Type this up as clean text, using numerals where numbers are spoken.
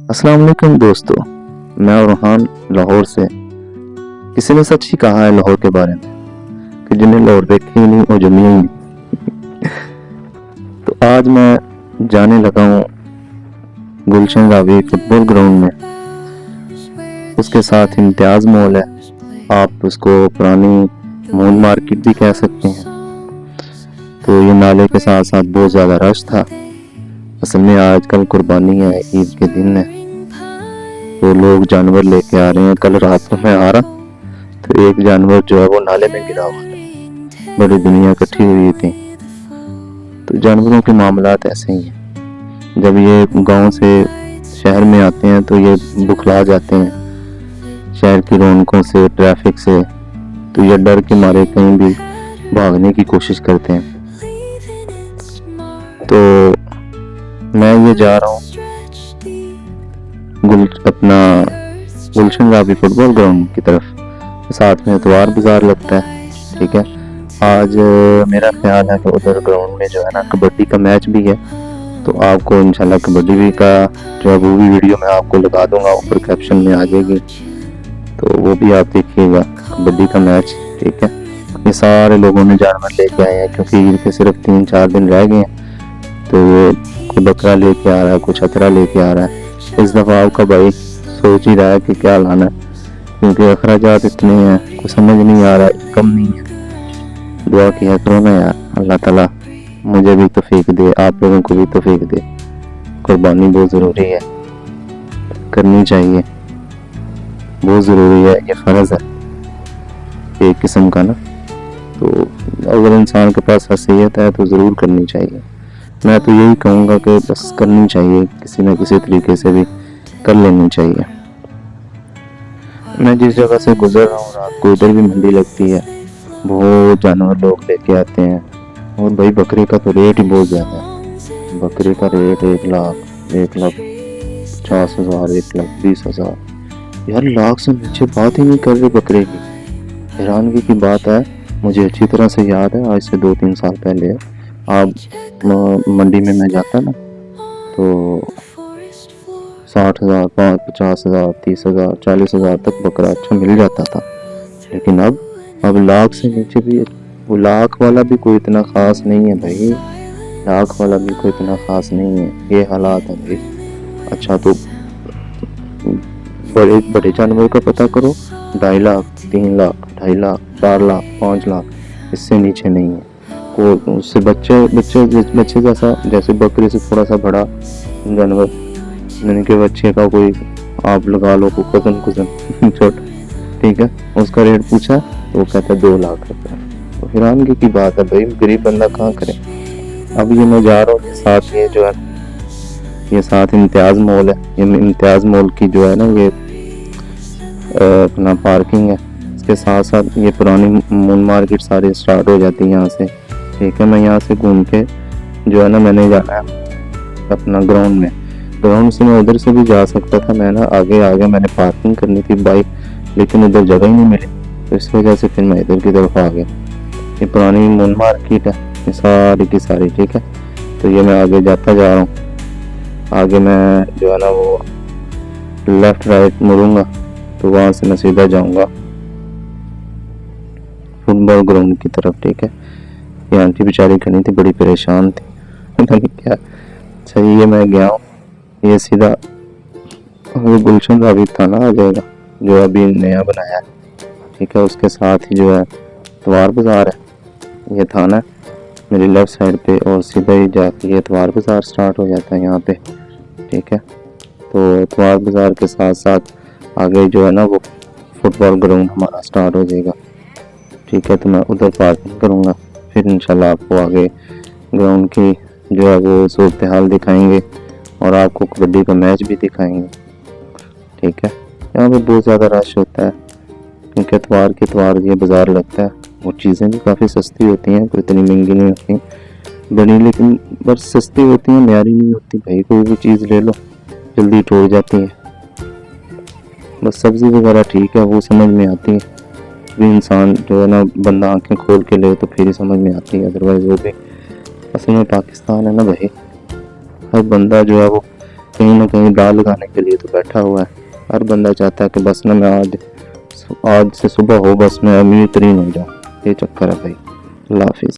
अस्सलाम वालेकुम दोस्तों, मैं रुहान लाहौर से। किसी ने सच ही कहा है लाहौर के बारे में कि जिन्हें लाहौर देखे ही नहीं और जमी ही नहीं। तो आज मैं जाने लगा हूँ गुलशन रावी फुटबॉल ग्राउंड में। उसके साथ इम्तियाज मॉल है, आप उसको पुरानी मून मार्केट भी कह सकते हैं। तो ये नाले के साथ साथ बहुत ज़्यादा रश था। असल में आजकल कुर्बानी है, ईद के दिन है, तो लोग जानवर लेके आ रहे हैं। कल रात को मैं आ रहा तो एक जानवर जो है वो नाले में गिरा हुआ था, बड़ी दुनिया इकट्ठी हुई थी। तो जानवरों के मामलात ऐसे ही हैं, जब ये गांव से शहर में आते हैं तो ये बुखला जाते हैं शहर की रौनकों से, ट्रैफिक से। तो ये डर के मारे कहीं भी भागने की कोशिश करते हैं। तो मैं ये जा रहा हूँ अपना गुलशन रावी फुटबॉल ग्राउंड की तरफ। साथ में इतवार बाजार लगता है, ठीक है। आज मेरा ख्याल है कि उधर ग्राउंड में जो है ना कबड्डी का मैच भी है। तो आपको इंशाल्लाह कबड्डी भी का जो है वो भी वीडियो मैं आपको लगा दूंगा, ऊपर कैप्शन में आ जाएगी, तो वो भी आप देखिएगा कबड्डी का मैच, ठीक है। ये सारे लोगों ने जानवर लेके आए हैं क्योंकि ईद के सिर्फ 3-4 दिन रह गए हैं। तो वो कोई बकरा लेके आ रहा है, कुछ अतरा लेके आ रहा है। इस दफ़ा आपका भाई सोच ही रहा है कि क्या लाना है, क्योंकि अखराजात इतने हैं, कुछ समझ नहीं आ रहा है, कम नहीं है। दुआ किया करो ना यार, अल्लाह ताला मुझे भी तौफीक दे, आप लोगों को भी तौफीक दे। कुर्बानी बहुत ज़रूरी है, करनी चाहिए, बहुत ज़रूरी है, ये फ़र्ज़ है एक किस्म का ना। तो अगर इंसान के पास हैसियत है तो ज़रूर करनी चाहिए। मैं तो यही कहूँगा कि बस करनी चाहिए, किसी न किसी तरीके से भी कर लेनी चाहिए। मैं जिस जगह से गुजर रहा हूँ रात को उधर भी मंडी लगती है, बहुत जानवर लोग लेके आते हैं। और भाई बकरे का तो रेट ही बहुत ज़्यादा है। बकरे का रेट 1 लाख, 1,50,000, 1,20,000। यार लाख से नीचे बात ही नहीं कर रहे बकरे की। हैरानगी की बात है, मुझे अच्छी तरह से याद है, आज से 2-3 साल पहले आप मंडी में मैं जाता ना तो 60,000, 50,000, 30,000, 40,000 तक बकरा अच्छा मिल जाता था। लेकिन अब लाख से नीचे भी, वो लाख वाला भी कोई इतना ख़ास नहीं है भाई, लाख वाला भी कोई इतना ख़ास नहीं है। ये हालात है भाई। अच्छा तो बड़े बड़े जानवर का पता करो, 2.5 लाख, 3 लाख, 2.5 लाख, 4 लाख, 5 लाख, इससे नीचे नहीं है। को उससे बच्चे जैसा, जैसे बकरे से थोड़ा सा बड़ा जानवर, जिनके बच्चे का कोई आप लगा लो को कज़न छोटा, ठीक है, उसका रेट पूछा तो वो कहता है 2 लाख रुपये। तो हैरानगी की बात है भाई, गरीब बंदा कहाँ करे। अब ये मैं जा रहा हूँ, साथ ये जो है ये साथ इम्तियाज मॉल है। ये इम्तियाज मॉल की जो है ना ये अपना पार्किंग है, इसके साथ साथ ये पुरानी मून मार्केट सारी स्टार्ट हो जाती है यहाँ से, ठीक है। मैं यहाँ से घूम के जो है ना मैंने जाना है अपना ग्राउंड में। ग्राउंड से मैं उधर से भी जा सकता था, मैं ना आगे मैंने पार्किंग करनी थी बाइक, लेकिन उधर जगह ही नहीं मिली, तो इस वजह से फिर मैं इधर की तरफ आ गया। ये पुरानी मून मार्केट है, ये सारी की सारी, ठीक है। तो ये मैं आगे जाता जा रहा हूँ। आगे मैं जो है ना वो लेफ्ट राइट मुड़ूंगा तो वहाँ से मैं सीधा जाऊँगा फुटबॉल ग्राउंड की तरफ, ठीक है। ये आंटी बेचारी खड़ी थी, बड़ी परेशान थी, पता नहीं क्या। अच्छा ये मैं गया हूँ, ये सीधा वो गुलशन रावी थाना आ जाएगा जो अभी नया बनाया है, ठीक है। उसके साथ ही जो है इतवार बाजार है, ये थाना है मेरी लेफ्ट साइड पे, और सीधा ही जाके ये इतवार बाजार स्टार्ट हो जाता है यहाँ पे, ठीक है। तो इतवार बाजार के साथ साथ आगे जो है ना वो फुटबॉल ग्राउंड हमारा स्टार्ट हो जाएगा, ठीक है। तो मैं उधर पार्किंग करूँगा, फिर इंशाल्लाह आपको आगे ग्राउंड की जो है वो सूरत हाल दिखाएंगे और आपको कबड्डी का मैच भी दिखाएंगे, ठीक है। यहाँ पे बहुत ज़्यादा रश होता है क्योंकि इतवार के इतवार ये बाज़ार लगता है। वो चीज़ें भी काफ़ी सस्ती होती हैं, कोई इतनी महंगी नहीं होती बड़ी, लेकिन बस सस्ती होती हैं, म्यारी नहीं होती भाई। कोई भी चीज़ ले लो जल्दी टूट जाती है। बस सब्ज़ी वगैरह ठीक है, वो समझ में आती है, भी इंसान जो है ना बंदा आंखें खोल के ले तो फिर ही समझ में आती है, अदरवाइज़ वो भी। असल में पाकिस्तान है ना भाई, हर बंदा जो है वो कहीं ना कहीं दाल लगाने के लिए तो बैठा हुआ है। हर बंदा चाहता है कि बस ना मैं आज से सुबह हो, बस मैं अमीर तरीन हो जाऊँ। ये चक्कर है भाई। अल्लाह हाफिज़।